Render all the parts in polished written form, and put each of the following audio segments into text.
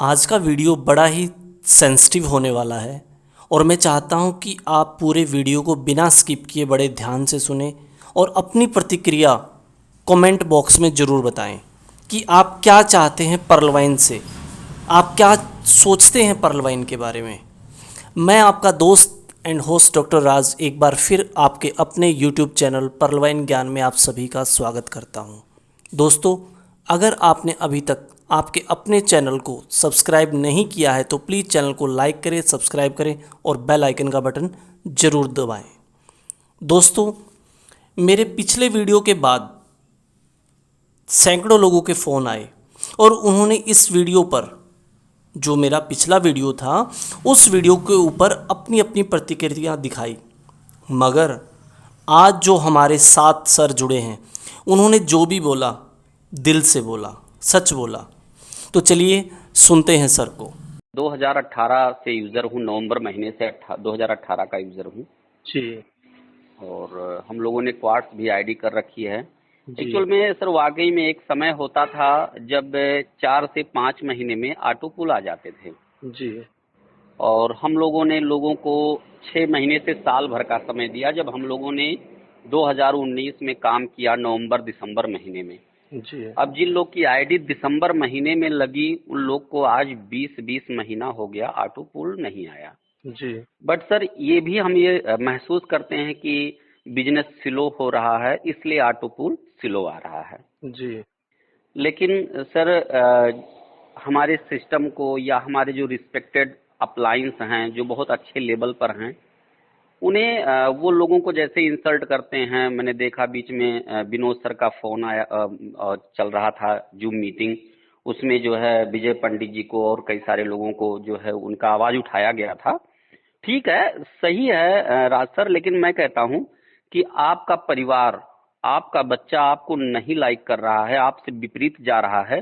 आज का वीडियो बड़ा ही सेंसिटिव होने वाला है और मैं चाहता हूं कि आप पूरे वीडियो को बिना स्किप किए बड़े ध्यान से सुने और अपनी प्रतिक्रिया कमेंट बॉक्स में ज़रूर बताएं कि आप क्या चाहते हैं पर्ल वाइन से। आप क्या सोचते हैं पर्ल वाइन के बारे में। मैं आपका दोस्त एंड होस्ट डॉक्टर राज एक बार फिर आपके अपने यूट्यूब चैनल पर्ल वाइन ज्ञान में आप सभी का स्वागत करता हूं। दोस्तों, अगर आपने अभी तक आपके अपने चैनल को सब्सक्राइब नहीं किया है तो प्लीज़ चैनल को लाइक करें, सब्सक्राइब करें और बेल आइकन का बटन ज़रूर दबाएं। दोस्तों, मेरे पिछले वीडियो के बाद सैकड़ों लोगों के फ़ोन आए और उन्होंने इस वीडियो पर, जो मेरा पिछला वीडियो था, उस वीडियो के ऊपर अपनी अपनी प्रतिक्रिया दिखाई। मगर आज जो हमारे साथ सर जुड़े हैं, उन्होंने जो भी बोला दिल से बोला, सच बोला। तो चलिए सुनते हैं सर को। 2018 से यूज़र हूँ, नवंबर महीने से 2018 का यूज़र हूँ। जी। और हम लोगों ने क्वार्ट्स भी आईडी कर रखी है। जी। एक्चुअल में सर वाकई में एक समय होता था जब 4 से 5 महीने में ऑटो पुल आ जाते थे जी। और हम लोगों ने लोगों को 6 महीने से साल भर का समय दिया। जब हम लोगों ने 2019 में काम किया नवंबर दिसंबर महीने में, जी। अब जिन लोग की आईडी दिसंबर महीने में लगी उन लोग को आज 20-20 महीना हो गया ऑटो पुल नहीं आया। जी। बट सर ये भी हम ये महसूस करते हैं कि बिजनेस स्लो हो रहा है, इसलिए ऑटो पुल स्लो आ रहा है। जी। लेकिन सर हमारे सिस्टम को या हमारे जो रिस्पेक्टेड अप्लायंस हैं जो बहुत अच्छे लेवल पर हैं, उन्हें वो लोगों को जैसे इंसल्ट करते हैं। मैंने देखा बीच में विनोद सर का फोन आया, चल रहा था जूम मीटिंग, उसमें जो है विजय पंडित जी को और कई सारे लोगों को जो है उनका आवाज उठाया गया था। ठीक है, सही है राज सर, लेकिन मैं कहता हूं कि आपका परिवार, आपका बच्चा आपको नहीं लाइक कर रहा है, आपसे विपरीत जा रहा है,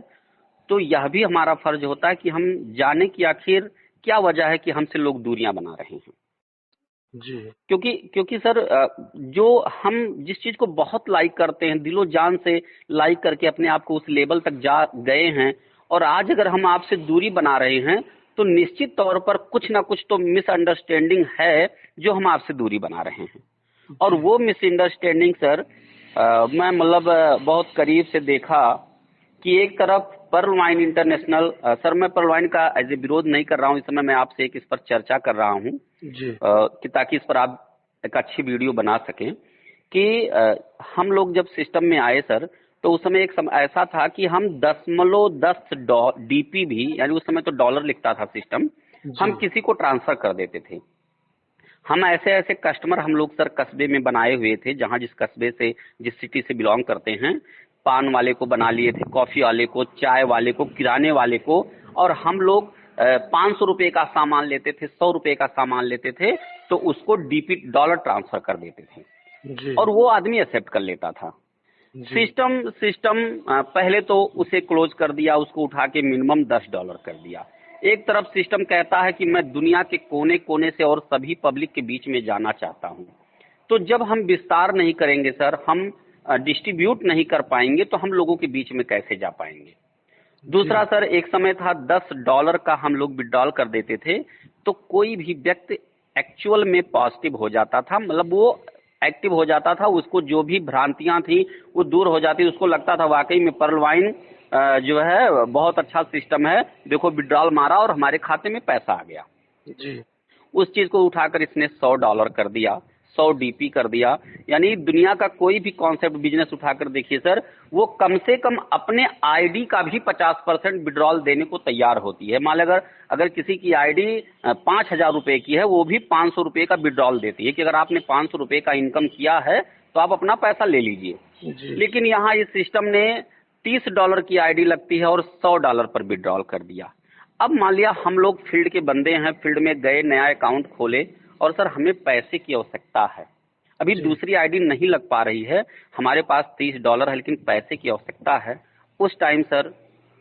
तो यह भी हमारा फर्ज होता है कि हम जाने कि आखिर क्या वजह है कि हमसे लोग दूरियां बना रहे हैं। जी। क्योंकि क्योंकि सर जो हम जिस चीज को बहुत लाइक करते हैं, दिलो जान से लाइक करके अपने आप को उस लेवल तक जा गए हैं, और आज अगर हम आपसे दूरी बना रहे हैं तो निश्चित तौर पर कुछ ना कुछ तो मिसअंडरस्टैंडिंग है जो हम आपसे दूरी बना रहे हैं। और जी। वो मिसअंडरस्टैंडिंग सर मैं मतलब बहुत करीब से देखा कि एक तरफ पर्ल वाइन इंटरनेशनल, सर मैं पर्ल वाइन का एज ए विरोध नहीं कर रहा हूँ, इस समय मैं आपसे एक इस पर चर्चा कर रहा हूँ जी। कि ताकि इस पर आप एक अच्छी वीडियो बना सकें कि हम लोग जब सिस्टम में आए सर, तो उस समय एक समय ऐसा था कि हम 10.10 डीपी भी, यानी उस समय तो डॉलर लिखता था सिस्टम, हम जी। किसी को ट्रांसफर कर देते थे। हम ऐसे ऐसे कस्टमर हम लोग सर कस्बे में बनाए हुए थे, जहां जिस कस्बे से, जिस सिटी से बिलोंग करते हैं, पान वाले को बना लिए थे, कॉफी वाले को, चाय वाले को, किराने वाले को। और हम लोग 500 रुपए का सामान लेते थे, 100 रुपए का सामान लेते थे, तो उसको डीपी डॉलर ट्रांसफर कर देते थे जी। और वो आदमी एक्सेप्ट कर लेता था। जी। सिस्टम सिस्टम पहले तो उसे क्लोज कर दिया, उसको उठा के मिनिमम $10 कर दिया। एक तरफ सिस्टम कहता है कि मैं दुनिया के कोने कोने से और सभी पब्लिक के बीच में जाना चाहता हूं। तो जब हम विस्तार नहीं करेंगे सर, हम डिस्ट्रीब्यूट नहीं कर पाएंगे, तो हम लोगों के बीच में कैसे जा पाएंगे। दूसरा जी। सर, एक समय था $10 का हम लोग विड्रॉल कर देते थे, तो कोई भी व्यक्ति एक्चुअल में पॉजिटिव हो जाता था, मतलब वो एक्टिव हो जाता था, उसको जो भी भ्रांतियां थी वो दूर हो जाती, उसको लगता था वाकई में पर्ल वाइन जो है बहुत अच्छा सिस्टम है, देखो विड्रॉल मारा और हमारे खाते में पैसा आ गया। जी। उस चीज को उठाकर इसने $100 कर दिया, 100 डीपी कर दिया। यानी दुनिया का कोई भी कॉन्सेप्ट बिजनेस उठाकर देखिए सर, वो कम से कम अपने आईडी का भी 50% विड्रॉल देने को तैयार होती है। मान अगर अगर किसी की आईडी 5,000 रुपए की है, वो भी 500 रुपए का विड्रॉल देती है कि अगर आपने 500 रुपए का इनकम किया है तो आप अपना पैसा ले लीजिए। जी। लेकिन यहाँ इस सिस्टम ने $30 की आईडी लगती है और $100 पर विड्रॉल कर दिया। अब मान लिया हम लोग फील्ड के बंदे हैं, फील्ड में गए, नया अकाउंट खोले और सर हमें पैसे की आवश्यकता है, अभी जी। दूसरी आईडी नहीं लग पा रही है, हमारे पास $30 है लेकिन पैसे की आवश्यकता है। उस टाइम सर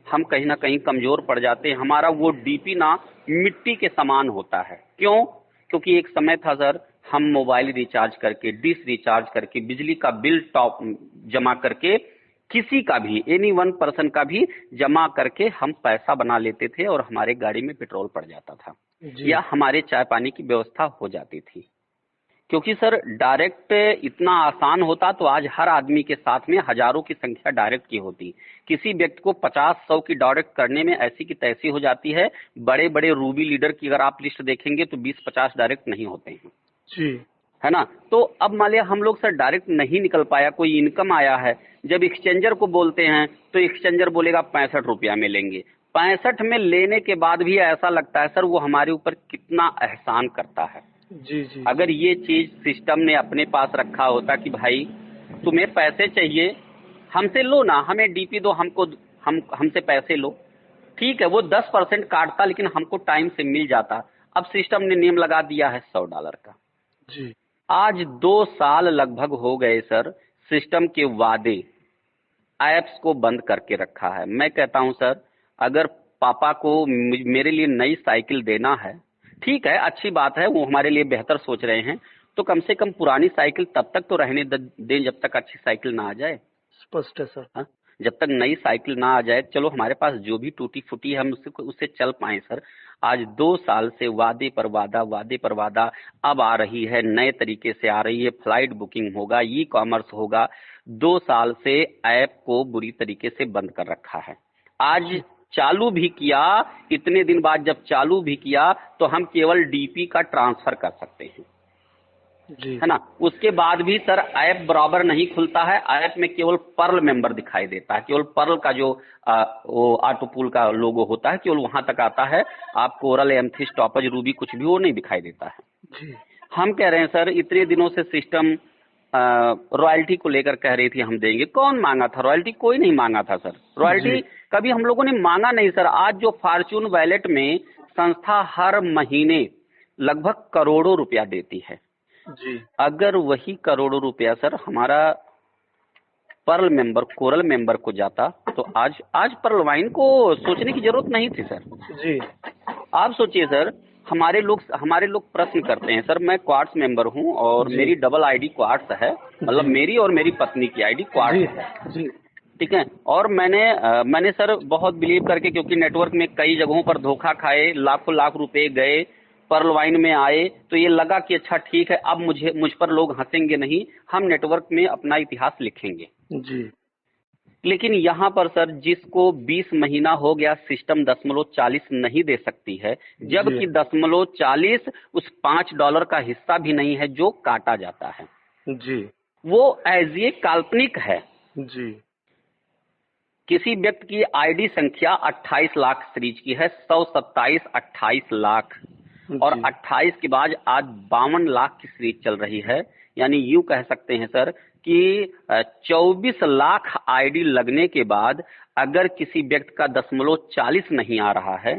हम कहीं ना कहीं कमजोर पड़ जाते हैं, हमारा वो डीपी ना मिट्टी के समान होता है। क्यों? क्योंकि एक समय था सर, हम मोबाइल रिचार्ज करके, डिश रिचार्ज करके, बिजली का बिल टॉप जमा करके किसी का भी, एनी वन पर्सन का भी जमा करके हम पैसा बना लेते थे और हमारे गाड़ी में पेट्रोल पड़ जाता था जी या हमारे चाय पानी की व्यवस्था हो जाती थी। क्योंकि सर डायरेक्ट इतना आसान होता तो आज हर आदमी के साथ में हजारों की संख्या डायरेक्ट की होती। किसी व्यक्ति को 50-100 की डायरेक्ट करने में ऐसी की तैसी हो जाती है। बड़े बड़े रूबी लीडर की अगर आप लिस्ट देखेंगे तो 20-50 डायरेक्ट नहीं होते हैं, जी है ना। तो अब मान लिया हम लोग सर डायरेक्ट नहीं निकल पाया, कोई इनकम आया है, जब एक्सचेंजर को बोलते हैं तो एक्सचेंजर बोलेगा 65 रुपया में लेंगे। 65 में लेने के बाद भी ऐसा लगता है सर वो हमारे ऊपर कितना एहसान करता है। जी जी अगर ये चीज सिस्टम ने अपने पास रखा होता कि भाई तुम्हें पैसे चाहिए हमसे लो ना, हमें डीपी दो, हमसे पैसे लो, ठीक है, वो 10% काटता लेकिन हमको टाइम से मिल जाता। अब सिस्टम ने नियम लगा दिया है $100 का। जी आज 2 साल लगभग हो गए सर, सिस्टम के वादे ऐप्स को बंद करके रखा है। मैं कहता हूं सर, अगर पापा को मेरे लिए नई साइकिल देना है, ठीक है, अच्छी बात है, वो हमारे लिए बेहतर सोच रहे हैं, तो कम से कम पुरानी साइकिल तब तक तो रहने दें जब तक अच्छी साइकिल ना आ जाए। स्पष्ट है सर। हाँ? जब तक नई साइकिल ना आ जाए, चलो हमारे पास जो भी टूटी फूटी है हम उससे चल पाए सर। आज 2 साल से वादे पर वादा अब आ रही है, नए तरीके से आ रही है, फ्लाइट बुकिंग होगा, ई कॉमर्स होगा। 2 साल से ऐप को बुरी तरीके से बंद कर रखा है। आज चालू भी किया, इतने दिन बाद जब चालू भी किया तो हम केवल डीपी का ट्रांसफर कर सकते हैं, जी है ना। उसके बाद भी सर ऐप बराबर नहीं खुलता है। ऐप में केवल पर्ल मेंबर दिखाई देता है, केवल पर्ल का जो वो ऑटोपूल का लोगो होता है केवल वहां तक आता है। आपको कोरल, एमथिस, टॉपज, रूबी कुछ भी वो नहीं दिखाई देता है। जी हम कह रहे हैं सर, इतने दिनों से सिस्टम रॉयल्टी को लेकर कह रही थी हम देंगे, कौन मांगा था रॉयल्टी? कोई नहीं मांगा था सर, रॉयल्टी कभी हम लोगों ने मांगा नहीं सर। आज जो फॉर्च्यून वैलेट में संस्था हर महीने लगभग करोड़ों रुपया देती है, जी अगर वही करोड़ों रुपया सर हमारा पर्ल मेंबर, कोरल मेंबर को जाता तो आज पर्ल वाइन को सोचने की जरूरत नहीं थी सर। जी आप सोचिए सर, हमारे लोग प्रश्न करते हैं सर, मैं क्वार्ट्स मेंबर हूं और जी मेरी डबल आईडी क्वार्ट्स है, मतलब जी मेरी और मेरी पत्नी की आईडी जी क्वार्ट्स है, जी ठीक है। और मैंने सर बहुत बिलीव करके, क्योंकि नेटवर्क में कई जगहों पर धोखा खाए, लाखों लाख रुपए गए, पर्ल वाइन में आए, तो ये लगा कि अच्छा ठीक है, अब मुझ पर लोग हंसेंगे नहीं, हम नेटवर्क में अपना इतिहास लिखेंगे। जी लेकिन यहाँ पर सर जिसको 20 महीना हो गया सिस्टम $0.40 नहीं दे सकती है, जबकि $0.40 उस $5 का हिस्सा भी नहीं है जो काटा जाता है, जी वो एज ये काल्पनिक है। जी किसी व्यक्ति की आईडी संख्या 28 लाख सीरीज की है, 127 28 लाख, और जी 28 के बाद आज 52 लाख की सीरीज चल रही है। यानी यूं कह सकते हैं सर कि 24 लाख आईडी लगने के बाद अगर किसी व्यक्ति का $0.40 नहीं आ रहा है,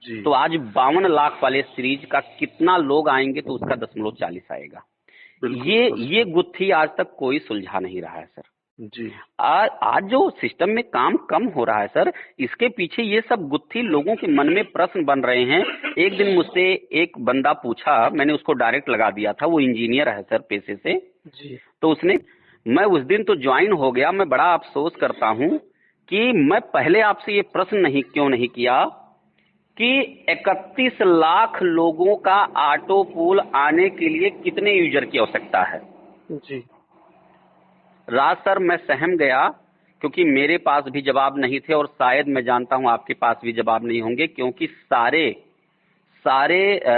जी तो आज 52 लाख वाले सीरीज का कितना लोग आएंगे तो उसका $0.40 आएगा। बिल्कुल स्पष्ट। ये गुत्थी आज तक कोई सुलझा नहीं रहा है सर। जी आज जो सिस्टम में काम कम हो रहा है सर, इसके पीछे ये सब गुत्थी लोगों के मन में प्रश्न बन रहे हैं। एक दिन मुझसे एक बंदा पूछा, मैंने उसको डायरेक्ट लगा दिया था, वो इंजीनियर है सर पेशे से। जी तो मैं उस दिन तो ज्वाइन हो गया, मैं बड़ा अफसोस करता हूं कि मैं पहले आपसे ये प्रश्न क्यों नहीं किया कि 31 लाख लोगों का ऑटो पूल आने के लिए कितने यूजर की आवश्यकता है। जी राज सर मैं सहम गया, क्योंकि मेरे पास भी जवाब नहीं थे और शायद मैं जानता हूं आपके पास भी जवाब नहीं होंगे, क्योंकि सारे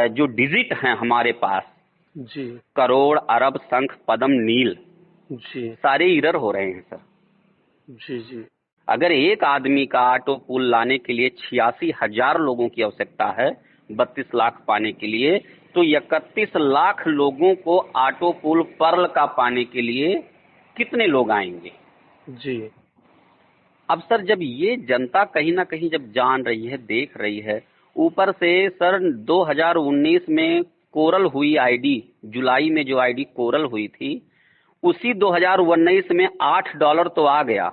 जो डिजिट हैं हमारे पास, जी करोड़, अरब, शंख, पद्म, नील, जी सारे इरर हो रहे हैं सर। जी जी अगर एक आदमी का ऑटो पूल लाने के लिए 86,000 लोगों की आवश्यकता है 32 लाख पाने के लिए, तो 31 लाख लोगों को ऑटो पूल पर्ल का पाने के लिए कितने लोग आएंगे। जी अब सर जब ये जनता कहीं ना कहीं जब जान रही है, देख रही है, ऊपर से सर 2019 में कोरल हुई आईडी, जुलाई में जो आईडी कोरल हुई थी, उसी 2019 में $8 तो आ गया,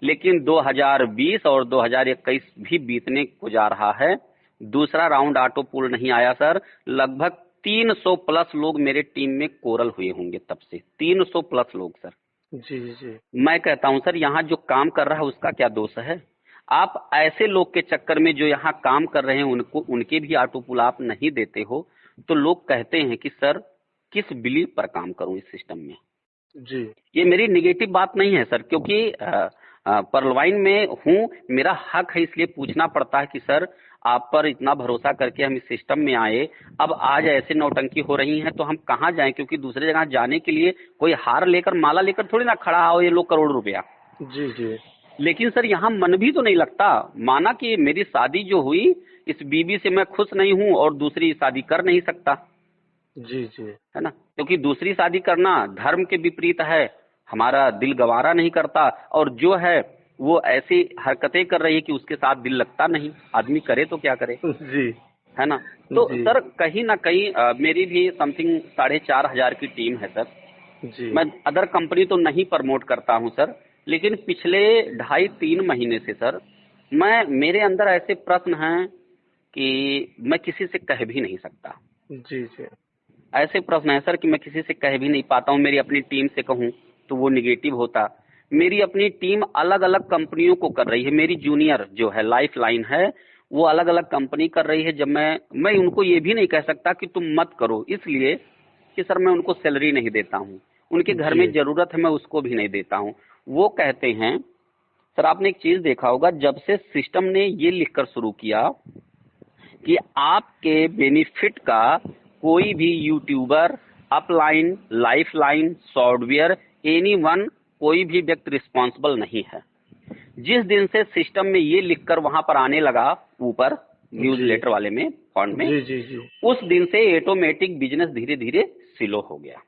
लेकिन 2020 और 2021 भी बीतने को जा रहा है, दूसरा राउंड ऑटो पूल नहीं आया सर। लगभग 300 प्लस लोग मेरे टीम में कोरल हुए होंगे तब से, 300 प्लस लोग सर। जी जी मैं कहता हूं सर यहाँ जो काम कर रहा है उसका क्या दोष है? आप ऐसे लोग के चक्कर में जो यहाँ काम कर रहे हैं उनको उनके भी ऑटो पुल आप नहीं देते हो, तो लोग कहते हैं कि सर किस बिलीव पर काम करूं इस सिस्टम में। जी ये मेरी निगेटिव बात नहीं है सर, क्योंकि परलवाइन में हूँ, मेरा हक है, इसलिए पूछना पड़ता है कि सर आप पर इतना भरोसा करके हम इस सिस्टम में आए, अब आज ऐसे नौटंकी हो रही है तो हम कहाँ जाएं, क्योंकि दूसरे जगह जाने के लिए कोई हार लेकर माला लेकर थोड़ी ना खड़ा हो ये लोग करोड़ रुपया। जी जी लेकिन सर यहाँ मन भी तो नहीं लगता। माना कि मेरी शादी जो हुई, इस बीवी से मैं खुश नहीं हूँ और दूसरी शादी कर नहीं सकता, जी जी है ना, क्योंकि दूसरी शादी करना धर्म के विपरीत है, हमारा दिल गवारा नहीं करता, और जो है वो ऐसी हरकतें कर रही है कि उसके साथ दिल लगता नहीं, आदमी करे तो क्या करे, जी है ना। तो जी सर कहीं ना कहीं मेरी भी समथिंग 4,500 की टीम है सर। जी मैं अदर कंपनी तो नहीं प्रमोट करता हूं सर, लेकिन पिछले 2.5-3 महीने से सर मेरे अंदर ऐसे प्रश्न हैं कि मैं किसी से कह भी नहीं सकता। जी जी ऐसे प्रश्न है सर कि मैं किसी से कह भी नहीं पाता हूँ। मेरी अपनी टीम से कहूँ तो वो निगेटिव होता। मेरी अपनी टीम अलग अलग कंपनियों को कर रही है। मेरी जूनियर जो है लाइफ लाइन है, वो अलग अलग कंपनी कर रही है। जब मैं उनको ये भी नहीं कह सकता कि तुम मत करो, इसलिए कि सर मैं उनको सैलरी नहीं देता हूँ, उनके घर जी में जरूरत है मैं उसको भी नहीं देता हूँ। वो कहते हैं, सर आपने एक चीज देखा होगा, जब से सिस्टम ने ये लिखकर शुरू किया कि आपके बेनिफिट का कोई भी YouTuber, upline, lifeline, software, anyone, कोई भी व्यक्ति रिस्पॉन्सिबल नहीं है। जिस दिन से सिस्टम में ये लिखकर वहां पर आने लगा, ऊपर न्यूज जी लेटर वाले में, फॉन्ट में, जी जी जी उस दिन से ऑटोमेटिक बिजनेस धीरे धीरे स्लो हो गया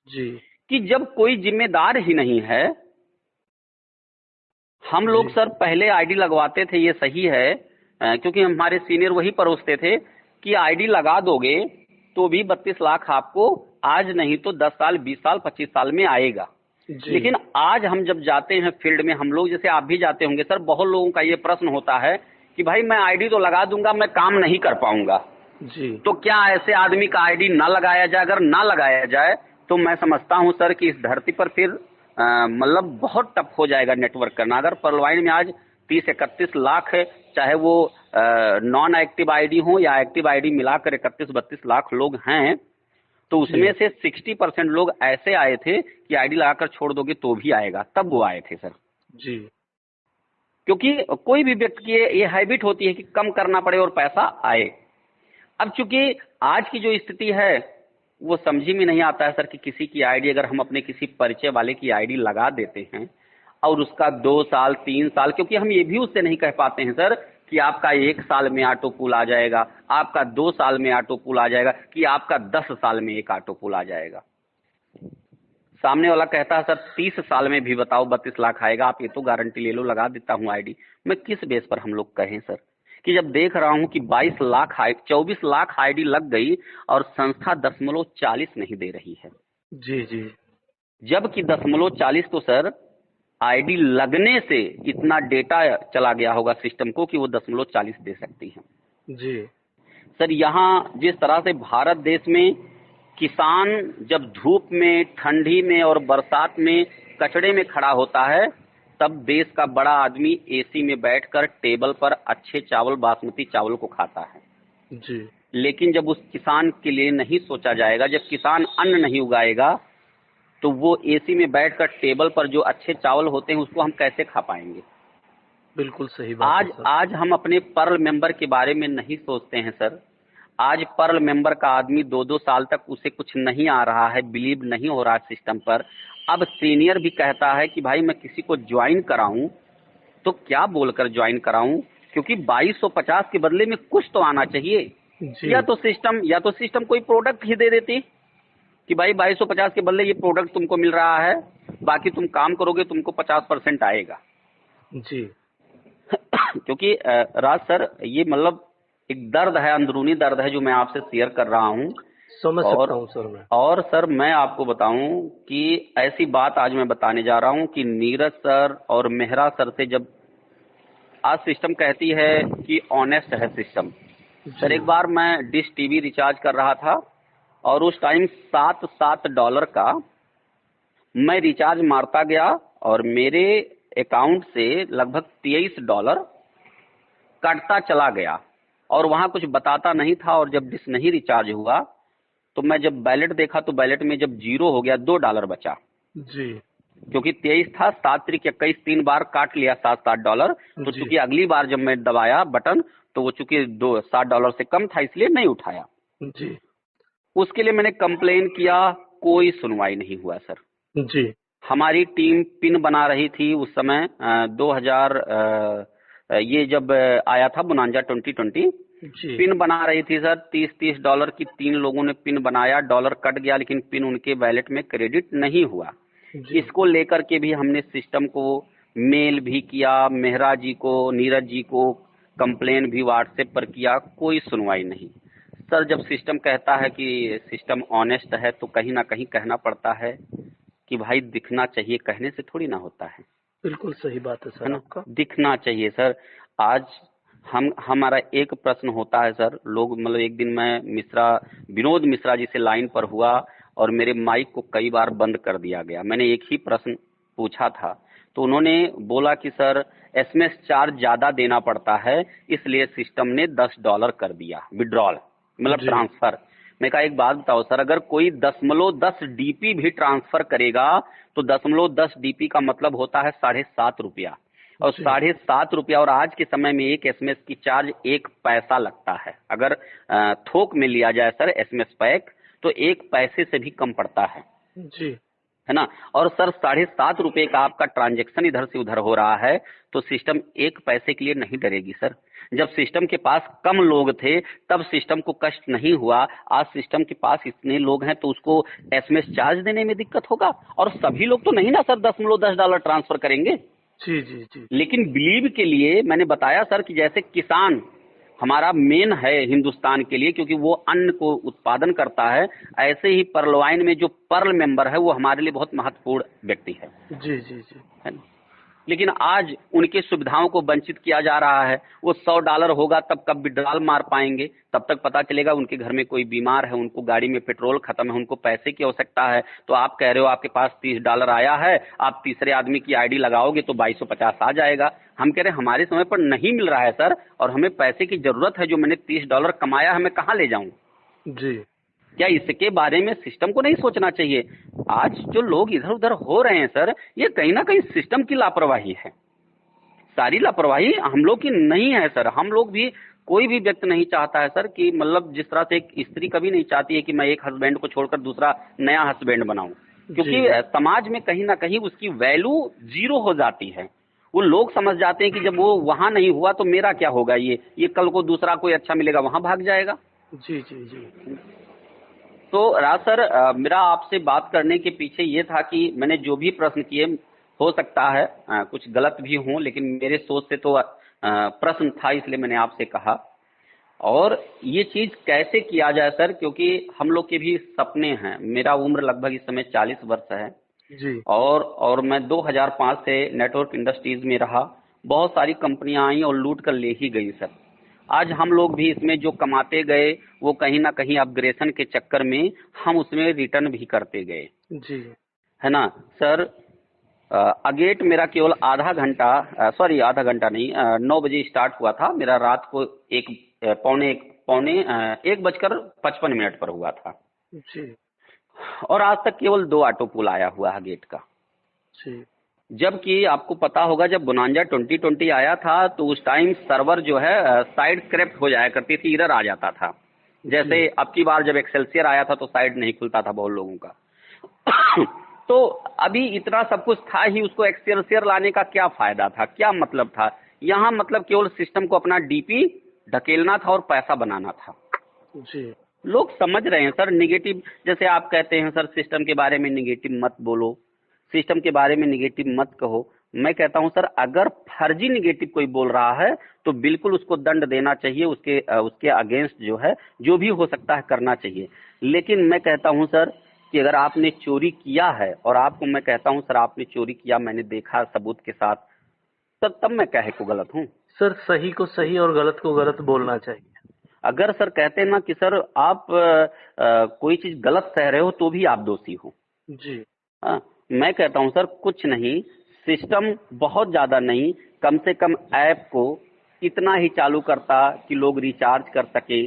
जी कि जब कोई जिम्मेदार ही नहीं है। हम लोग जी सर पहले आईडी लगवाते थे, ये सही है, क्योंकि हमारे सीनियर वही परोसते थे कि आईडी लगा दोगे तो भी 32 लाख आपको आज नहीं तो 10 साल, 20 साल, 25 साल में आएगा। जी लेकिन आज हम जब जाते हैं फील्ड में, हम लोग जैसे आप भी जाते होंगे सर, बहुत लोगों का ये प्रश्न होता है कि भाई मैं आईडी तो लगा दूंगा, मैं काम नहीं कर पाऊंगा। जी तो क्या ऐसे आदमी का आईडी ना लगाया जाए? अगर ना लगाया जाए तो मैं समझता हूं सर कि इस धरती पर फिर मतलब बहुत टफ हो जाएगा नेटवर्क करना। अगर परलवाइन में आज 30-31 लाख है, चाहे वो नॉन एक्टिव आईडी हो या एक्टिव आईडी मिलाकर 31-32 लाख लोग हैं, तो उसमें से 60% लोग ऐसे आए थे कि आईडी लगाकर छोड़ दोगे तो भी आएगा, तब वो आए थे सर। जी क्योंकि कोई भी व्यक्ति की ये हैबिट होती है कि कम करना पड़े और पैसा आए। अब चूंकि आज की जो स्थिति है वो समझ में नहीं आता है सर कि किसी की आईडी अगर हम अपने किसी परिचय वाले की आईडी लगा देते हैं और उसका 2 साल 3 साल, क्योंकि हम ये भी उससे नहीं कह पाते हैं सर कि आपका 1 साल में ऑटो पुल आ जाएगा, आपका 2 साल में ऑटो पुल आ जाएगा, कि आपका 10 साल में एक ऑटो पुल आ जाएगा। सामने वाला कहता है सर 30 साल में भी बताओ 32 लाख आएगा, आप ये तो गारंटी ले लो, लगा देता हूँ आईडी। मैं किस बेस पर हम लोग कहें सर कि जब देख रहा हूं कि 24 लाख आईडी लग गई और संस्था 0.40 नहीं दे रही है। जी जी जबकि 0.40 तो सर आईडी लगने से इतना डेटा चला गया होगा सिस्टम को कि वो 0.40 दे सकती है। जी सर यहाँ जिस तरह से भारत देश में किसान जब धूप में, ठंडी में और बरसात में कचड़े में खड़ा होता है, तब देश का बड़ा आदमी एसी में बैठकर टेबल पर अच्छे चावल, बासमती चावल को खाता है। जी लेकिन जब उस किसान के लिए नहीं सोचा जाएगा, जब किसान अन्न नहीं उगाएगा, तो वो एसी में बैठकर टेबल पर जो अच्छे चावल होते हैं उसको हम कैसे खा पाएंगे? बिल्कुल सही बात है सर। आज हम अपने पर्ल मेंबर के बारे में नहीं सोचते हैं सर। आज पर्ल मेंबर का आदमी 2-2 साल तक उसे कुछ नहीं आ रहा है, बिलीव नहीं हो रहा है सिस्टम पर। अब सीनियर भी कहता है कि भाई मैं किसी को ज्वाइन कराऊं तो क्या बोलकर ज्वाइन कराऊं, क्योंकि 2250 के बदले में कुछ तो आना चाहिए। जी या तो सिस्टम कोई प्रोडक्ट ही दे देती कि भाई 2250 के बदले ये प्रोडक्ट तुमको मिल रहा है, बाकी तुम काम करोगे तुमको 50% आएगा। जी क्योंकि राज सर ये मतलब एक दर्द है, अंदरूनी दर्द है जो मैं आपसे शेयर कर रहा हूँ। समझ सकता हूँ सर मैं। और सर मैं आपको बताऊं कि ऐसी बात आज मैं बताने जा रहा हूं कि नीरज सर और मेहरा सर से जब आज सिस्टम कहती है कि ऑनेस्ट है सिस्टम। सर एक बार मैं डिश टीवी रिचार्ज कर रहा था और उस टाइम $7 का मैं रिचार्ज मारता गया और मेरे अकाउंट से लगभग $23 कटता चला गया और वहां कुछ बताता नहीं था। और जब डिश नहीं रिचार्ज हुआ तो मैं जब बैलेट देखा तो बैलेट में जब जीरो हो गया $2 बचा। जी क्योंकि 23 था, 7 त्रिक 21, 3 बार काट लिया $7 तो जी चूंकि अगली बार जब मैं दबाया बटन तो वो चूंकि $7 से कम था इसलिए नहीं उठाया। जी उसके लिए मैंने कंप्लेन किया, कोई सुनवाई नहीं हुआ सर। जी हमारी टीम पिन बना रही थी उस समय 2000 ये जब आया था बोनांजा 2020 जी पिन बना रही थी सर। $30 की 3 लोगों ने पिन बनाया, डॉलर कट गया लेकिन पिन उनके वैलेट में क्रेडिट नहीं हुआ। जी इसको लेकर के भी हमने सिस्टम को मेल भी किया, मेहरा जी को, नीरज जी को, कंप्लेन भी व्हाट्सएप पर किया, कोई सुनवाई नहीं। सर जब सिस्टम कहता है कि सिस्टम ऑनेस्ट है तो कहीं ना कहीं कहना पड़ता है कि भाई दिखना चाहिए, कहने से थोड़ी ना होता है बिल्कुल सही बात है है सर ना, आपका। दिखना चाहिए सर। आज हमारा एक प्रश्न होता है सर, लोग मतलब एक दिन मैं विनोद मिश्रा जी से लाइन पर हुआ और मेरे माइक को कई बार बंद कर दिया गया। मैंने एक ही प्रश्न पूछा था तो उन्होंने बोला कि सर एसएमएस चार्ज ज्यादा देना पड़ता है इसलिए सिस्टम ने $10 कर दिया विड्रॉल, मतलब जी ट्रांसफर। मैं कहा एक बात बताओ सर, अगर कोई 10.10 डीपी भी ट्रांसफर करेगा तो 10.10 डीपी का मतलब होता है ₹7.5 और जी ₹7.5 और आज के समय में एक एसएमएस की चार्ज 1 पैसा लगता है। अगर थोक में लिया जाए सर एसएमएस पैक तो 1 पैसे से भी कम पड़ता जी है ना। और सर ₹7.5 का आपका ट्रांजैक्शन इधर से उधर हो रहा है तो सिस्टम 1 पैसे के लिए नहीं डरेगी सर। जब सिस्टम के पास कम लोग थे तब सिस्टम को कष्ट नहीं हुआ, आज सिस्टम के पास इतने लोग हैं तो उसको एसएमएस चार्ज देने में दिक्कत होगा। और सभी लोग तो नहीं ना सर $10 ट्रांसफर करेंगे। जी जी जी लेकिन बिलीव के लिए मैंने बताया सर कि जैसे किसान हमारा मेन है हिंदुस्तान के लिए क्योंकि वो अन्न को उत्पादन करता है, ऐसे ही पर्ल में जो पर्ल मेंबर है वो हमारे लिए बहुत महत्वपूर्ण व्यक्ति जी जी जी है ना। लेकिन आज उनकी सुविधाओं को वंचित किया जा रहा है। वो $100 होगा तब कब विड्रॉल मार पाएंगे, तब तक पता चलेगा उनके घर में कोई बीमार है, उनको गाड़ी में पेट्रोल खत्म है, उनको पैसे की आवश्यकता है। तो आप कह रहे हो आपके पास $30 आया है, आप तीसरे आदमी की आईडी लगाओगे तो 2250 आ जाएगा। हम कह रहे हैं हमारे समय पर नहीं मिल रहा है सर और हमें पैसे की जरूरत है। जो मैंने $30 कमाया है मैं कहाँ ले जाऊं? जी क्या इसके बारे में सिस्टम को नहीं सोचना चाहिए? आज जो लोग इधर उधर हो रहे हैं सर, ये कहीं ना कहीं सिस्टम की लापरवाही है। सारी लापरवाही हम लोग की नहीं है सर। हम लोग भी, कोई भी व्यक्ति नहीं चाहता है सर कि मतलब जिस तरह से एक स्त्री कभी नहीं चाहती है कि मैं एक हस्बैंड को छोड़कर दूसरा नया हस्बैंड बनाऊं, क्योंकि जी समाज में कहीं ना कहीं उसकी वैल्यू जीरो हो जाती है। वो लोग समझ जाते हैं कि जब वो वहां नहीं हुआ तो मेरा क्या होगा, ये कल को दूसरा कोई अच्छा मिलेगा वहां भाग जाएगा। जी जी जी तो राज सर, मेरा आपसे बात करने के पीछे ये था कि मैंने जो भी प्रश्न किए, हो सकता है कुछ गलत भी हों, लेकिन मेरे सोच से तो प्रश्न था इसलिए मैंने आपसे कहा। और ये चीज कैसे किया जाए सर, क्योंकि हम लोग के भी सपने हैं। मेरा उम्र लगभग इस समय 40 वर्ष है जी और मैं 2005 से नेटवर्क इंडस्ट्रीज में रहा। बहुत सारी कंपनियां आई और लूट कर ले ही गई सर। आज हम लोग भी इसमें जो कमाते गए वो कहीं ना कहीं अपग्रेडेशन के चक्कर में हम उसमें रिटर्न भी करते गए, जी है ना सर। अगेट मेरा केवल आधा घंटा नहीं, 9 बजे स्टार्ट हुआ था मेरा, रात को पौने 1:55 पर हुआ था। जी और आज तक केवल 2 ऑटो पुल आया हुआ है गेट का। जी जबकि आपको पता होगा जब बोनांजा 2020 आया था तो उस टाइम सर्वर जो है साइड क्रैप्ट हो जाया करती थी, एरर आ जाता था। जैसे अब की बार जब एक्सेलसियर आया था तो साइड नहीं खुलता था बहुत लोगों का। तो अभी इतना सब कुछ था ही, उसको एक्सेलसियर लाने का क्या फायदा था, क्या मतलब था? यहाँ मतलब केवल सिस्टम को अपना डीपी ढकेलना था और पैसा बनाना था। जी लोग समझ रहे हैं सर। निगेटिव, जैसे आप कहते हैं सर सिस्टम के बारे में निगेटिव मत बोलो, सिस्टम के बारे में निगेटिव मत कहो। मैं कहता हूं सर अगर फर्जी निगेटिव कोई बोल रहा है तो बिल्कुल उसको दंड देना चाहिए, उसके अगेंस्ट जो है जो भी हो सकता है करना चाहिए। लेकिन मैं कहता हूं सर कि अगर आपने चोरी किया है और आपको मैं कहता हूं सर आपने चोरी किया, मैंने देखा सबूत के साथ, सर तब मैं कहे को गलत हूं? सर सही को सही और गलत को गलत बोलना चाहिए। अगर सर कहते हैं ना कि सर आप कोई चीज गलत कह रहे हो तो भी आप दोषी हो। जी हाँ, मैं कहता हूं सर कुछ नहीं, सिस्टम बहुत ज्यादा नहीं, कम से कम ऐप को इतना ही चालू करता कि लोग रिचार्ज कर सके,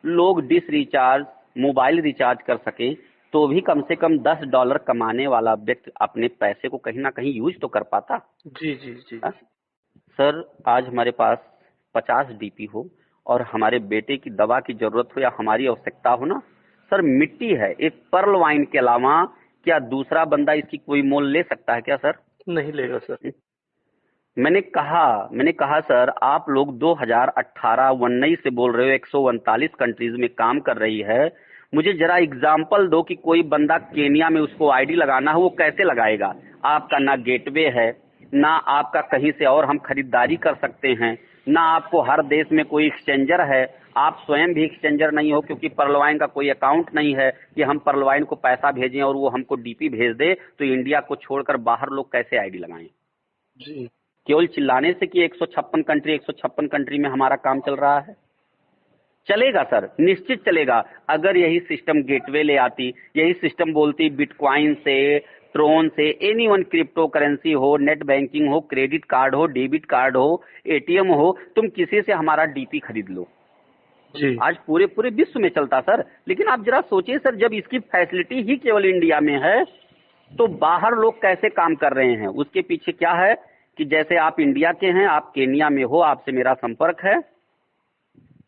लोग डिश रिचार्ज, मोबाइल रिचार्ज कर सके, तो भी कम से कम $10 कमाने वाला व्यक्ति अपने पैसे को कहीं ना कहीं यूज तो कर पाता। जी जी जी हाँ? सर आज हमारे पास 50 डीपी हो और हमारे बेटे की दवा की जरूरत हो या हमारी आवश्यकता हो ना, सर मिट्टी है, एक पर्ल वाइन के अलावा क्या दूसरा बंदा इसकी कोई मोल ले सकता है क्या सर? नहीं लेगा सर। मैंने कहा सर, आप लोग 2018-19 से बोल रहे हो, 139 कंट्रीज में काम कर रही है। मुझे जरा एग्जाम्पल दो कि कोई बंदा केनिया में उसको आईडी लगाना है, वो कैसे लगाएगा? आपका ना गेटवे है, ना आपका कहीं से और हम खरीदारी कर सकते हैं, ना आपको हर देश में कोई एक्सचेंजर है, आप स्वयं भी एक्सचेंजर नहीं हो क्योंकि पर्लवाइन का कोई अकाउंट नहीं है कि हम पर्लवाइन को पैसा भेजें और वो हमको डीपी भेज दे। तो इंडिया को छोड़कर बाहर लोग कैसे आईडी लगाएं? जी केवल चिल्लाने से कि 156 कंट्री में हमारा काम चल रहा है? चलेगा सर, निश्चित चलेगा। अगर यही सिस्टम गेटवे ले आती, यही सिस्टम बोलती बिटकॉइन से, ट्रोन से, एनी वन क्रिप्टो करेंसी हो, नेट बैंकिंग हो, क्रेडिट कार्ड हो, डेबिट कार्ड हो, एटीएम हो, तुम किसी से हमारा डीपी खरीद लो, जी आज पूरे पूरे विश्व में चलता सर। लेकिन आप जरा सोचिए सर, जब इसकी फैसिलिटी ही केवल इंडिया में है तो बाहर लोग कैसे काम कर रहे हैं? उसके पीछे क्या है कि जैसे आप इंडिया के हैं, आप केनिया में हो, आपसे मेरा संपर्क है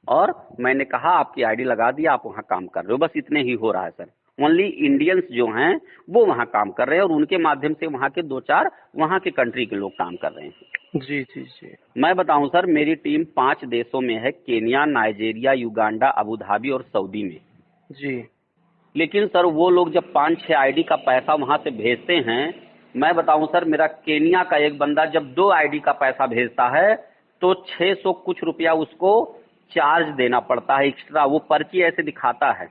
और मैंने कहा आपकी आईडी लगा दी, आप वहां काम कर रहे हो, बस इतने ही हो रहा है सर। ओनली इंडियंस जो हैं वो वहां काम कर रहे हैं और उनके माध्यम से वहां के 2-4 वहां के कंट्री के लोग काम कर रहे हैं। जी जी जी मैं बताऊं सर, मेरी टीम 5 देशों में है, Kenya, Nigeria, Uganda, Abu Dhabi और सऊदी में। जी लेकिन सर वो लोग जब 5-6 आईडी का पैसा वहां से भेजते हैं, मैं बताऊं सर, मेरा केनिया का एक बंदा जब 2 आईडी का पैसा भेजता है तो 600 कुछ रुपया उसको चार्ज देना पड़ता है एक्स्ट्रा। वो पर्ची ऐसे दिखाता है,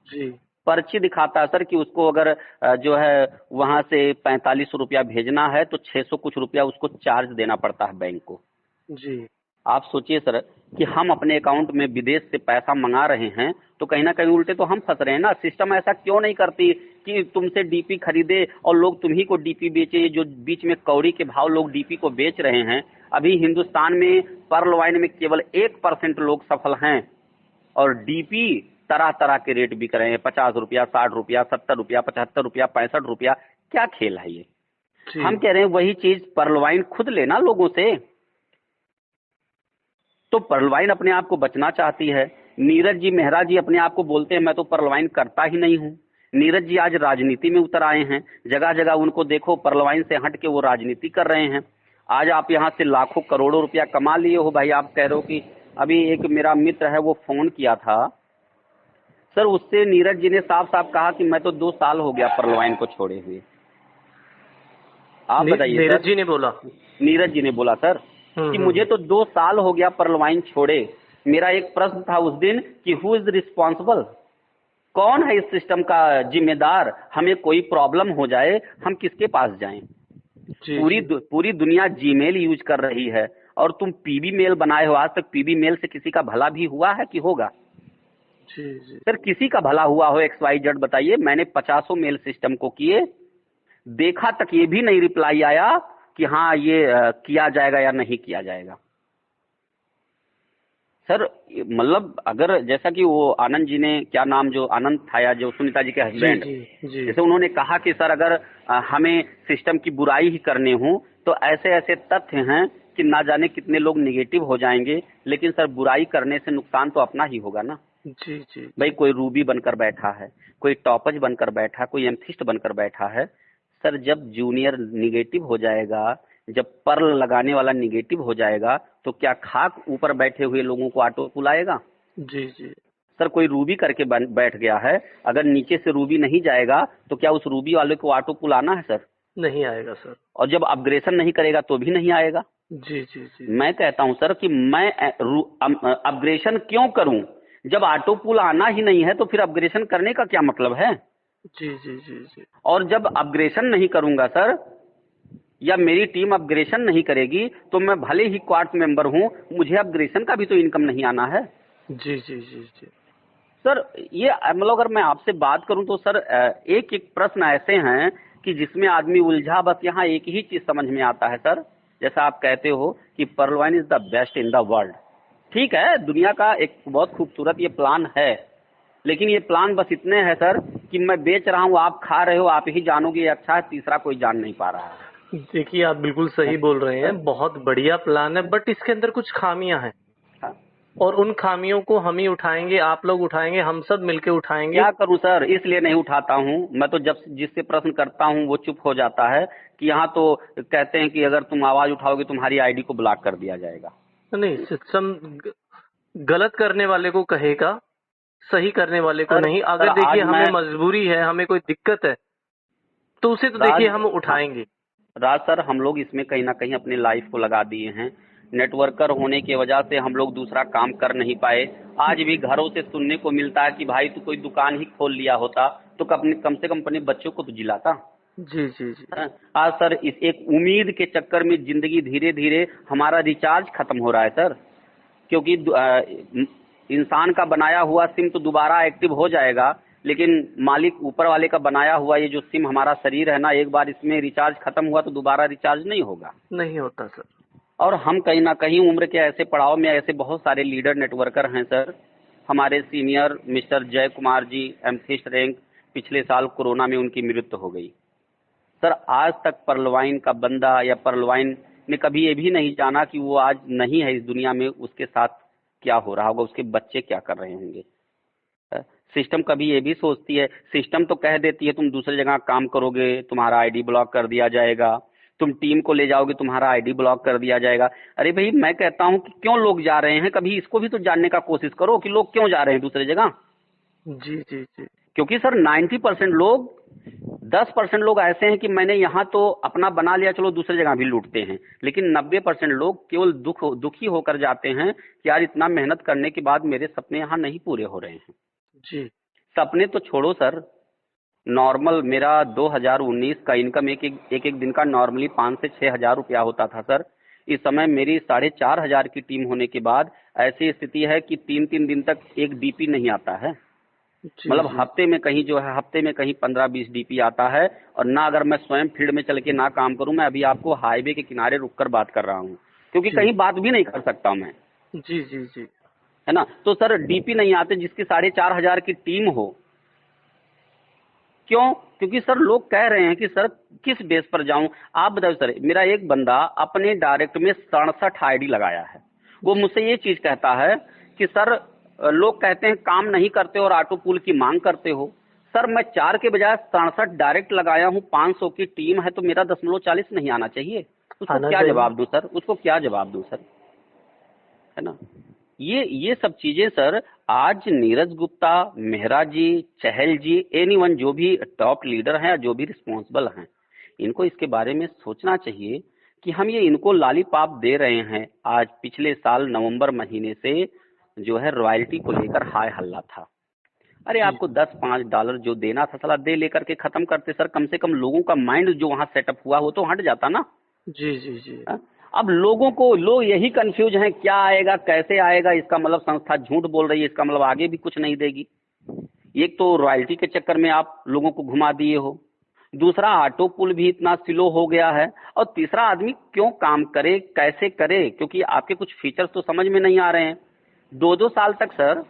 जी पर्ची दिखाता है सर कि उसको अगर जो है वहां से 45 रुपया भेजना है तो 600 कुछ रुपया उसको चार्ज देना पड़ता है बैंक को। जी आप सोचिए सर कि हम अपने अकाउंट में विदेश से पैसा मंगा रहे हैं तो कहीं ना कहीं उल्टे तो हम फंस रहे हैं ना। सिस्टम ऐसा क्यों नहीं करती कि तुमसे डीपी खरीदे और लोग तुम्ही को डीपी बेचे? जो बीच में कौड़ी के भाव लोग डीपी को बेच रहे हैं, अभी हिंदुस्तान में पर्ल वाइन में केवल 1% लोग सफल हैं और डीपी तरह तरह के रेट बिक रहे हैं, 50 रुपया, 60 रुपया, 70 रुपया, 75 रुपया, 65 रुपया। क्या खेल है ये? जी हम कह रहे हैं वही चीज पर्ल वाइन खुद लेना लोगों से। तो पर्लवाइन अपने आप को बचना चाहती है। नीरज जी मेहरा जी अपने आप को बोलते हैं मैं तो पर्लवाइन करता ही नहीं हूँ। नीरज जी आज राजनीति में उतर आए हैं, जगह जगह उनको देखो पर्लवाइन से हट के वो राजनीति कर रहे हैं। आज आप यहाँ से लाखों करोड़ों रुपया कमा लिए हो भाई। आप कह रहे हो कि अभी एक मेरा मित्र है वो फोन किया था सर, उससे नीरज जी ने साफ साफ कहा कि मैं तो 2 साल हो गया पर्लवाइन को छोड़े हुए। आप बताइए नीरज सर। जी ने बोला। नीरज जी ने बोला सर कि मुझे तो 2 साल हो गया पर्लवाइन छोड़े। मेरा एक प्रश्न था उस दिन कि हु इज रिस्पॉन्सिबल, कौन है इस सिस्टम का जिम्मेदार? हमें कोई प्रॉब्लम हो जाए हम किसके पास जाएं? जी पूरी दुनिया जीमेल यूज कर रही है और तुम पीबी मेल बनाए हो। आज तक पीबी मेल से किसी का भला भी हुआ है कि होगा? जी जी सर किसी का भला हुआ हो XYZ बताइए। मैंने 50 मेल सिस्टम को किए, देखा तक ये भी नहीं रिप्लाई आया कि हाँ ये किया जाएगा या नहीं किया जाएगा। सर मतलब अगर जैसा कि वो आनंद जी ने, क्या नाम जो आनंद था या जो सुनीता जी के हस्बैंड, जी जैसे उन्होंने कहा कि सर अगर हमें सिस्टम की बुराई ही करने हो तो ऐसे ऐसे तथ्य हैं कि ना जाने कितने लोग निगेटिव हो जाएंगे, लेकिन सर बुराई करने से नुकसान तो अपना ही होगा ना। जी जी भाई कोई रूबी बनकर बैठा है, कोई टॉपज बनकर बैठा, कोई एमथिस्ट बनकर बैठा है। सर जब जूनियर निगेटिव हो जाएगा, जब पर्ल लगाने वाला निगेटिव हो जाएगा तो क्या खाक ऊपर बैठे हुए लोगों को ऑटो पुल आएगा? जी जी सर कोई रूबी करके बैठ गया है, अगर नीचे से रूबी नहीं जाएगा तो क्या उस रूबी वाले को ऑटो पुल आना है सर? नहीं आएगा सर। और जब अपग्रेशन नहीं करेगा तो भी नहीं आएगा। जी जी जी मैं कहता हूं सर कि मैं अपग्रेशन क्यों करूं? जब ऑटो पुल आना ही नहीं है तो फिर अपग्रेशन करने का क्या मतलब है? जी जी जी जी और जब अपग्रेशन नहीं करूंगा सर, या मेरी टीम अपग्रेशन नहीं करेगी तो मैं भले ही क्वार्ट मेंबर हूं, मुझे अपग्रेशन का भी तो इनकम नहीं आना है। जी जी जी जी सर ये मतलब अगर मैं आपसे बात करूं तो सर एक एक प्रश्न ऐसे हैं कि जिसमें आदमी उलझा। बस यहाँ एक ही चीज समझ में आता है सर, जैसा आप कहते हो कि pearl wine is the best in the world. ठीक है, दुनिया का एक बहुत खूबसूरत ये प्लान है, लेकिन ये प्लान बस इतने है सर कि मैं बेच रहा हूँ, आप खा रहे हो, आप ही जानोगे ये अच्छा है, तीसरा कोई जान नहीं पा रहा है। देखिए, आप बिल्कुल सही बोल रहे हैं, बहुत बढ़िया प्लान है, बट इसके अंदर कुछ खामियां हैं हाँ। और उन खामियों को हम ही उठाएंगे, आप लोग उठाएंगे, हम सब मिलके उठाएंगे। क्या करूं सर, इसलिए नहीं उठाता हूं मैं तो। जब जिससे प्रश्न करता हूं वो चुप हो जाता है कि यहाँ तो कहते हैं कि अगर तुम आवाज उठाओगे तुम्हारी आईडी को ब्लॉक कर दिया जाएगा। नहीं, सिस्टम गलत करने वाले को कहेगा, सही करने वाले को सर नहीं। सर अगर देखिए आज हमें मैं मजबूरी है, हमें कोई दिक्कत है, तो उसे तो राज देखिए हम हाँ, उठाएंगे। राज सर, हम लोग इसमें कहीं ना कहीं अपनी लाइफ को लगा दिए हैं। नेटवर्कर होने की वजह से हम लोग दूसरा काम कर नहीं पाए। आज भी घरों से सुनने को मिलता है कि भाई तू कोई दुकान ही खोल लिया होता तो कम से कम अपने बच्चों को तो जिलाता। जी जी जी। हाँ, आज सर इस एक उम्मीद के चक्कर में जिंदगी धीरे धीरे हमारा रिचार्ज खत्म हो रहा है सर। क्योंकि इंसान का बनाया हुआ सिम तो दोबारा एक्टिव हो जाएगा, लेकिन मालिक ऊपर वाले का बनाया हुआ ये जो सिम हमारा शरीर है ना, एक बार इसमें रिचार्ज खत्म हुआ तो दोबारा रिचार्ज नहीं होगा। नहीं होता सर। और हम कहीं ना कहीं उम्र के ऐसे पड़ाव में ऐसे बहुत सारे लीडर नेटवर्कर हैं सर। हमारे सीनियर मिस्टर जय कुमार जी, एमसिस्ट रैंक, पिछले साल कोरोना में उनकी मृत्यु हो गई। सर आज तक पर्ल वाइन का बंदा या पर्ल वाइन ने कभी ये भी नहीं जाना कि वो आज नहीं है इस दुनिया में, उसके साथ क्या हो रहा होगा, उसके बच्चे क्या कर रहे होंगे। सिस्टम कभी ये भी सोचती है, सिस्टम तो कह देती है तुम दूसरी जगह काम करोगे तुम्हारा आईडी ब्लॉक कर दिया जाएगा, तुम टीम को ले जाओगे तुम्हारा आईडी ब्लॉक कर दिया जाएगा। अरे भाई मैं कहता हूँ कि क्यों लोग जा रहे हैं, कभी इसको भी तो जानने का कोशिश करो कि लोग क्यों जा रहे हैं दूसरी जगह। जी जी जी। क्योंकि सर 90% लोग, 10% लोग ऐसे हैं कि मैंने यहाँ तो अपना बना लिया, चलो दूसरी जगह भी लूटते हैं, लेकिन 90% लोग केवल दुखी होकर जाते हैं कि यार इतना मेहनत करने के बाद मेरे सपने यहाँ नहीं पूरे हो रहे हैं। जी। सपने तो छोड़ो सर, नॉर्मल मेरा 2019 का इनकम एक दिन का नॉर्मली 5 से 6 हजार रुपया होता था सर। इस समय मेरी 4,500 की टीम होने के बाद ऐसी स्थिति है कि 3-3 दिन तक एक डीपी नहीं आता है। जी मतलब जी। हफ्ते में कहीं जो है, हफ्ते में कहीं 15-20 डीपी आता है। और ना अगर मैं स्वयं फील्ड में चल के ना काम करूं, मैं अभी आपको हाईवे के किनारे रुककर बात कर रहा हूं, क्योंकि जी कहीं बात भी नहीं कर सकता मैं, जी जी जी। है ना। तो सर डीपी नहीं आते जिसकी 4,500 की टीम हो। क्यों? क्योंकि सर लोग कह रहे हैं कि सर किस बेस पर जाऊं। आप बताओ सर, मेरा एक बंदा अपने डायरेक्ट में 67 आईडी लगाया है, वो मुझसे ये चीज कहता है कि सर लोग कहते हैं काम नहीं करते और ऑटो पुल की मांग करते हो। सर मैं 4 के बजाय 67 डायरेक्ट लगाया हूं, 500 की टीम है, तो मेरा 0.40 नहीं आना चाहिए? उसको आना क्या चाहिए। जवाब दूं सर, उसको क्या जवाब दूं सर, है ना। ये सब चीजें सर आज नीरज गुप्ता, मेहरा जी, चहल जी, एनीवन जो भी टॉप लीडर हैं, जो भी रिस्पॉन्सिबल हैं, इनको इसके बारे में सोचना चाहिए कि हम ये इनको लॉलीपॉप दे रहे हैं। आज पिछले साल नवंबर महीने से जो है रॉयल्टी को लेकर हाय हल्ला था। अरे जी आपको $10-5 जो देना था साला दे लेकर के खत्म करते सर, कम से कम लोगों का माइंड जो वहां सेटअप हुआ वो तो हट जाता ना। जी जी जी। हाँ? अब लोग यही कंफ्यूज हैं, क्या आएगा कैसे आएगा, इसका मतलब संस्था झूठ बोल रही है, इसका मतलब आगे भी कुछ नहीं देगी। एक तो रॉयल्टी के चक्कर में आप लोगों को घुमा दिए हो, दूसरा ऑटो पुल भी इतना स्लो हो गया है, और तीसरा आदमी क्यों काम करे कैसे करे, क्योंकि आपके कुछ फीचर्स तो समझ में नहीं आ रहे हैं। 2-2 साल तक सर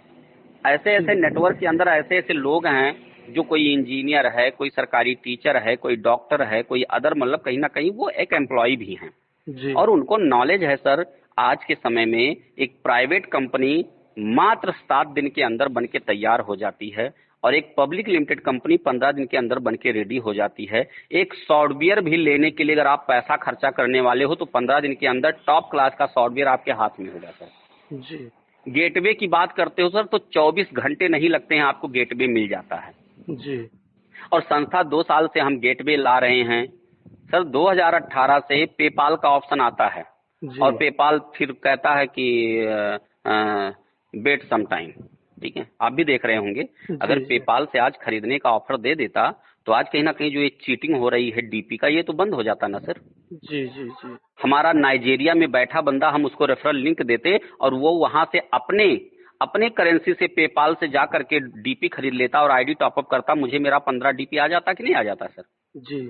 ऐसे ऐसे नेटवर्क के अंदर ऐसे ऐसे लोग हैं, जो कोई इंजीनियर है, कोई सरकारी टीचर है, कोई डॉक्टर है, कोई अदर, मतलब कहीं ना कहीं वो एक एम्प्लॉय भी हैं, जी और उनको नॉलेज है सर। आज के समय में एक प्राइवेट कंपनी मात्र 7 दिन के अंदर बन के तैयार हो जाती है, और एक पब्लिक लिमिटेड कंपनी 15 दिन के अंदर बन के रेडी हो जाती है। एक सॉफ्टवेयर भी लेने के लिए अगर आप पैसा खर्चा करने वाले हो तो 15 दिन के अंदर टॉप क्लास का सॉफ्टवेयर आपके हाथ में होगा सर। जी गेटवे की बात करते हो सर, तो 24 घंटे नहीं लगते हैं, आपको गेटवे मिल जाता है। जी। और संस्था 2 साल से हम गेटवे ला रहे हैं सर। 2018 से पेपाल का ऑप्शन आता है, और जी पेपाल फिर कहता है कि वेट सम टाइम। ठीक है, आप भी देख रहे होंगे। अगर जी पेपाल से आज खरीदने का ऑफर दे देता तो आज कहीं ना कहीं जो ये चीटिंग हो रही है डीपी का, ये तो बंद हो जाता ना सर। जी जी जी। हमारा नाइजीरिया में बैठा बंदा, हम उसको रेफरल लिंक देते और वो वहां से अपने अपने करेंसी से पेपाल से जा करके डीपी खरीद लेता और आईडी टॉपअप करता, मुझे मेरा 15 डीपी आ जाता कि नहीं आ जाता सर। जी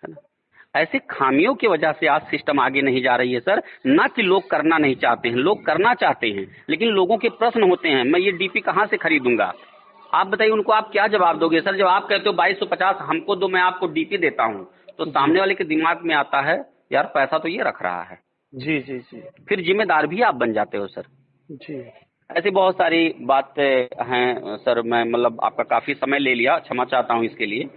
है ना। ऐसे खामियों की वजह से आज सिस्टम आगे नहीं जा रही है सर। ना कि लोग करना नहीं चाहते हैं, लोग करना चाहते हैं, लेकिन लोगों के प्रश्न होते हैं, मैं ये डीपी कहाँ से खरीदूंगा? आप बताइए उनको आप क्या जवाब दोगे सर? जब आप कहते हो 2250 हमको दो, मैं आपको डीपी देता हूँ, तो सामने वाले के दिमाग में आता है यार पैसा तो ये रख रहा है। जी जी जी फिर जिम्मेदार भी आप बन जाते हो सर। जी। ऐसी बहुत सारी बातें हैं सर। मैं मतलब आपका काफी समय ले लिया, क्षमा चाहता हूँ इसके लिए।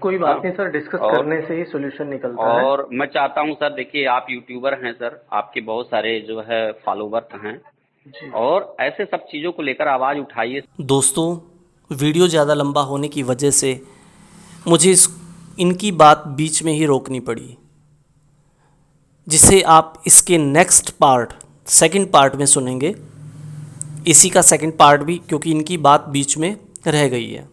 कोई हाँ, बात नहीं सर, डिस्कस और करने से ही सोल्यूशन निकलता है। और मैं चाहता हूँ सर, देखिए आप यूट्यूबर हैं सर, आपके बहुत सारे जो है फॉलोवर्स हैं, जी और ऐसे सब चीज़ों को लेकर आवाज़ उठाइए। दोस्तों, वीडियो ज़्यादा लंबा होने की वजह से मुझे इनकी बात बीच में ही रोकनी पड़ी, जिसे आप इसके नेक्स्ट पार्ट, सेकंड पार्ट में सुनेंगे। इसी का सेकंड पार्ट भी, क्योंकि इनकी बात बीच में रह गई है।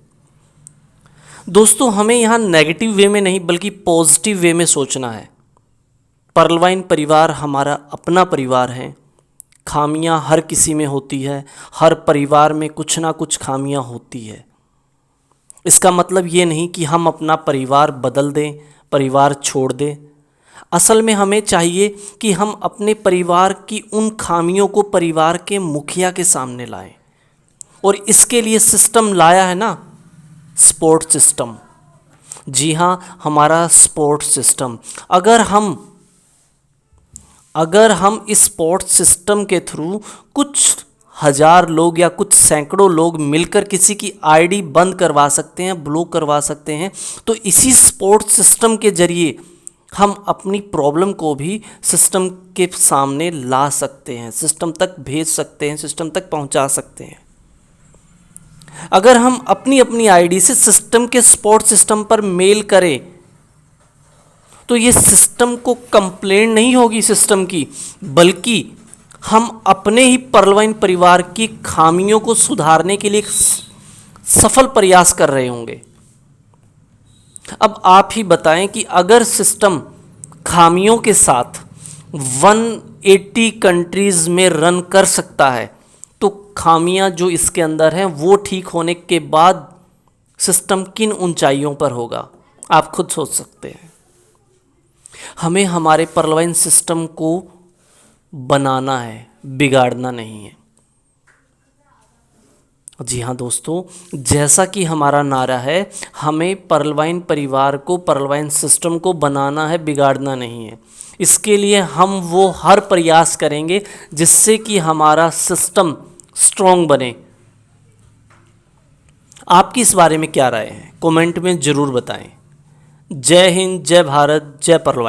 दोस्तों, हमें यहाँ नेगेटिव वे में नहीं बल्कि पॉजिटिव वे में सोचना है। पर्लवाइन परिवार हमारा अपना परिवार है। खामियां हर किसी में होती है, हर परिवार में कुछ ना कुछ खामियां होती है। इसका मतलब ये नहीं कि हम अपना परिवार बदल दें, परिवार छोड़ दें। असल में हमें चाहिए कि हम अपने परिवार की उन खामियों को परिवार के मुखिया के सामने लाएं, और इसके लिए सिस्टम लाया है ना, सपोर्ट सिस्टम। जी हाँ, हमारा सपोर्ट सिस्टम। अगर हम इस सपोर्ट सिस्टम के थ्रू कुछ हज़ार लोग या कुछ सैकड़ों लोग मिलकर किसी की आईडी बंद करवा सकते हैं, ब्लॉक करवा सकते हैं, तो इसी सपोर्ट सिस्टम के जरिए हम अपनी प्रॉब्लम को भी सिस्टम के सामने ला सकते हैं, सिस्टम तक भेज सकते हैं, सिस्टम तक पहुंचा सकते हैं। अगर हम अपनी अपनी आईडी से सिस्टम के सपोर्ट सिस्टम पर मेल करें, तो ये सिस्टम को कंप्लेंट नहीं होगी सिस्टम की, बल्कि हम अपने ही पर्लवाइन परिवार की खामियों को सुधारने के लिए सफल प्रयास कर रहे होंगे। अब आप ही बताएं कि अगर सिस्टम खामियों के साथ 180 कंट्रीज में रन कर सकता है, तो खामियां जो इसके अंदर हैं वो ठीक होने के बाद सिस्टम किन ऊंचाइयों पर होगा, आप खुद सोच सकते हैं। हमें हमारे पर्लवाइन सिस्टम को बनाना है, बिगाड़ना नहीं है। जी हाँ दोस्तों, जैसा कि हमारा नारा है, हमें पर्लवाइन परिवार को, पर्लवाइन सिस्टम को बनाना है, बिगाड़ना नहीं है। इसके लिए हम वो हर प्रयास करेंगे जिससे कि हमारा सिस्टम स्ट्रॉन्ग बने। आपकी इस बारे में क्या राय है? कमेंट में ज़रूर बताएं। जय हिंद, जय भारत, जय पर्लवाइन।